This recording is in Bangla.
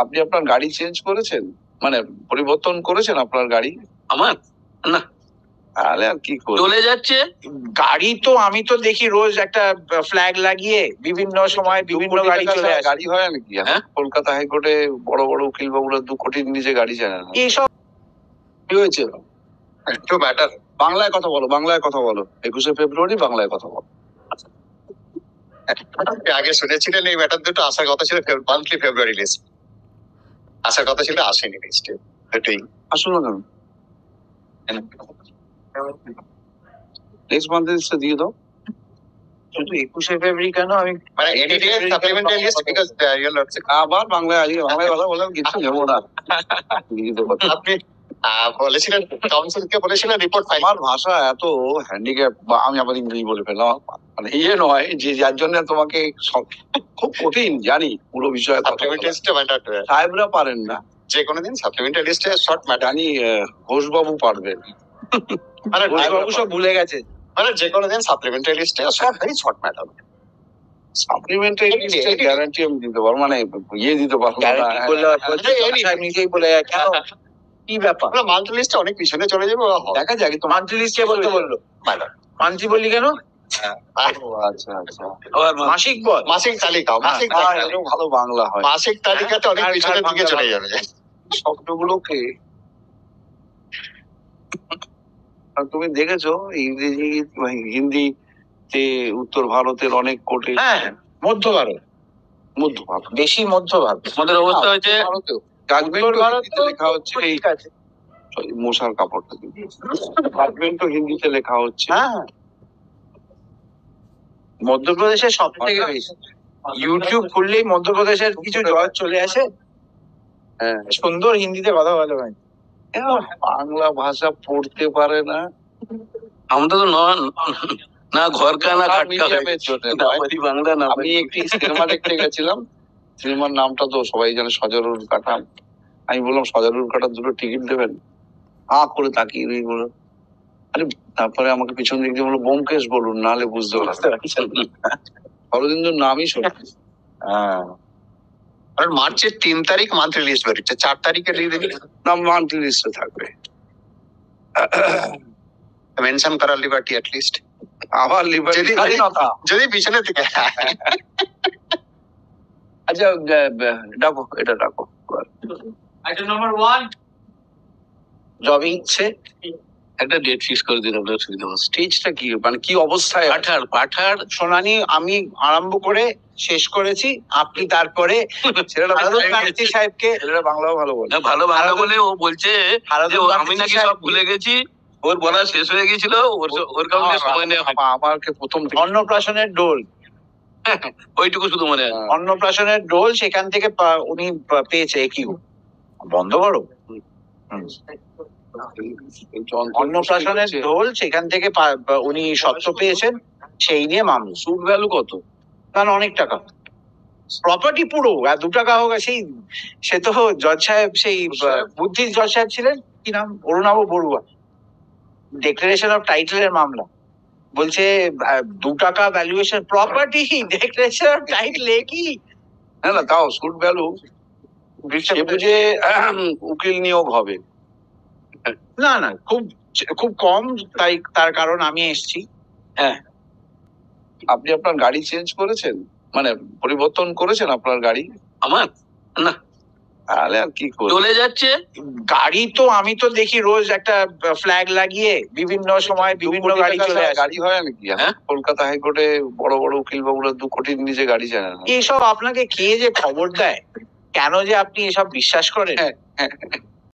আপনি আপনার গাড়ি চেঞ্জ করেছেন, মানে পরিবর্তন করেছেন আপনার গাড়ি? আমার না, তাহলে আর কি করব? চলে যাচ্ছে গাড়ি তো আমি তো দেখি রোজ একটা ফ্ল্যাগ লাগিয়ে বিভিন্ন সময় বিভিন্ন গাড়ি চলে আসে। গাড়ি হয় নাকি? হ্যাঁ? কলকাতা হাইকোর্টে বড় বড় উকিল বাবুরা 2 কোটির নিচে গাড়ি চায় না। এইসব কি হয়েছে? একটু ম্যাটার। বাংলায় কথা বলো, বাংলায় কথা বলো। 21শে ফেব্রুয়ারি বাংলায় কথা বলো। আগে শুনেছিলেন এই ম্যাটার দুটো আসার কথা ছিল মান্থলি ফেব্রুয়ারি লিস্ট, আসার কথা ছিল, আসেনি লিস্টে। এটাই আসুন না কেন? নেক্সট মান্থে লিস্টে দিয়ে দাও। শুধু 21শে ফেব্রুয়ারি কেন? আমি মানে any day supplementary list because you know আবার বাংলায় আজকে বাংলায় কথা বললাম, কিছু নেবো না। আপনি বলেছিলেন কাউন্সিলকে বলেছিলেন রিপোর্ট ফাইল। আমার ভাষা এত হ্যান্ডিক্যাপ, আমি আবার ইংরেজি বলে ফেললাম। মানে ইয়ে নয় যে যার জন্য তোমাকে খুব কঠিন, জানি পুরো বিষয়। সাপ্লিমেন্টারি লিস্টে ম্যাটার সাহেবরা পারেন না, যে কোনো দিন সাপ্লিমেন্টারি লিস্টে শর্ট ম্যাটার। জানি ঘোষবাবু পারবেন। মানে ঘোষবাবু সব ভুলে গেছে। মানে যে কোনো দিন সাপ্লিমেন্টারি লিস্টে short very short matter. Supplementary লিস্টে গ্যারান্টি আমি দিতে পারবো, মানে ইয়ে দিতে পারবো না। গ্যারান্টি করলে সাহেব নিজেই বলে কেন, কি ব্যাপার? মান্থলি লিস্টে অনেক পিছনে চলে যাবে। দেখা যাক। তো মান্থলি লিস্ট কে বলতে বললো? মান্থলি বললি কেন? আচ্ছা আচ্ছা, মাসিক বল, মাসিক তালিকা, মাসিক তালিকা ভালো বাংলা হয়। মাসিক তালিকাতে অনেক পিছনের দিকে চলে যাবে শব্দগুলোকে। তুমি দেখেছো ইংরেজি হিন্দিতে উত্তর ভারতের অনেক কোর্টে? হ্যাঁ, মধ্য ভারত, মধ্য ভারত, বেশি মধ্য ভারত। আমাদের অবস্থা হয়েছে ভারতেও উত্তর ভারত তো লেখা হচ্ছে এই ঠিক আছে। মশার কাপড়টা ডিপার্টমেন্টও হিন্দিতে লেখা হচ্ছে। হ্যাঁ, মধ্যপ্রদেশে সব থেকে বেশি। ইউটিউব খুললেই মধ্যপ্রদেশের কিছু জজ চলে আসে। হ্যাঁ, সুন্দর হিন্দিতে কথা বলে ভাই। বাংলা ভাষা পড়তে পারে না। আমাদের তো না ঘর কা না খাটকা বাংলা না। আমি একটি সিনেমা দেখতে গেছিলাম, সিনেমার নামটা তো সবাই জানে, সজারুর কাটা। আমি বললাম সজারুর কাটার 2টো টিকিট দেবেন? করে তাকিয়ে রই বলো। আরে তারপরে আমাকে পিছন দিক দিয়ে বললো ব্যোমকেশ বলুন, নাহলে বুঝতে পারছেন। শরদিন্দুর নামই সত্যি। হ্যাঁ, আর মার্চের 3 তারিখ মান্থলি লিস্ট বেরোচ্ছে, 4 তারিখে নাম মান্থলি লিস্টে থাকবে। মেনশন করার লিবার্টি অ্যাট লিস্ট। আবার লিবার্টি স্বাধীনতা যদি পিছনে থেকে। আচ্ছা ডাকো, এটা ডাকো। আইটেম নাম্বার 1, যবে ইচ্ছে একটা ডেট ফিক্স করে দিন আপনার সুবিধা মতো। স্টেজটা কি, মানে কি অবস্থায়? পাঠার শুনানি আমি আরম্ভ করে শেষ করেছি। আপনি তারপরে ছেলেরা সাহেবকে বাংলাও ভালো বলে। ভালো ভালো বলে ও বলছে যে আমি নাকি সব ভুলে গেছি, ওর বলা শেষ হয়ে গেছিল, ওর কারণে সময় নেওয়া হয়। আমাকে প্রথম থেকে অন্নপ্রাশনের ডোল, ওইটুকু শুধু মনে আছে। অন্নপ্রাশনের ডোল সেখান থেকে উনি পেয়েছে কিউ। বন্ধ করো। অন্নপ্রাশনের ঢোল সেখান থেকে উনি সত্য পেয়েছেন, সেই নিয়ে মামলা। সুট ভ্যালু কত? কারণ অনেক টাকা, প্রপার্টি পুরো। আর 2 টাকা হোক, সেই সে তো জজ সাহেব, সেই বুদ্ধির জজ সাহেব ছিলেন, কি নাম, অরুণাভ বড়ুয়া, ডিক্লারেশন অফ টাইটেলের মামলা। বলছে 2 টাকা valuation property, declaration of title কি? না তাও সুট ভ্যালু বুঝে উকিল নিয়োগ হবে। না না, খুব কম, তাই তার কারণ আমি এসেছি। হ্যাঁ, আপনি আপনার গাড়ি চেঞ্জ করেছেন, মানে পরিবর্তন করেছেন আপনার গাড়ি? আমার না, তাহলে আর কি করব? চলে যাচ্ছে গাড়ি তো আমি তো দেখি রোজ একটা ফ্ল্যাগ লাগিয়ে বিভিন্ন সময় বিভিন্ন গাড়ি চলে আসে। গাড়ি হয় নাকি? কলকাতা হাইকোর্টে বড় বড় উকিল বাবুরা 2 কোটির নিচে গাড়ি চায় না। এইসব আপনাকে কে যে খবর দেয়, কেন যে আপনি এসব বিশ্বাস করেন?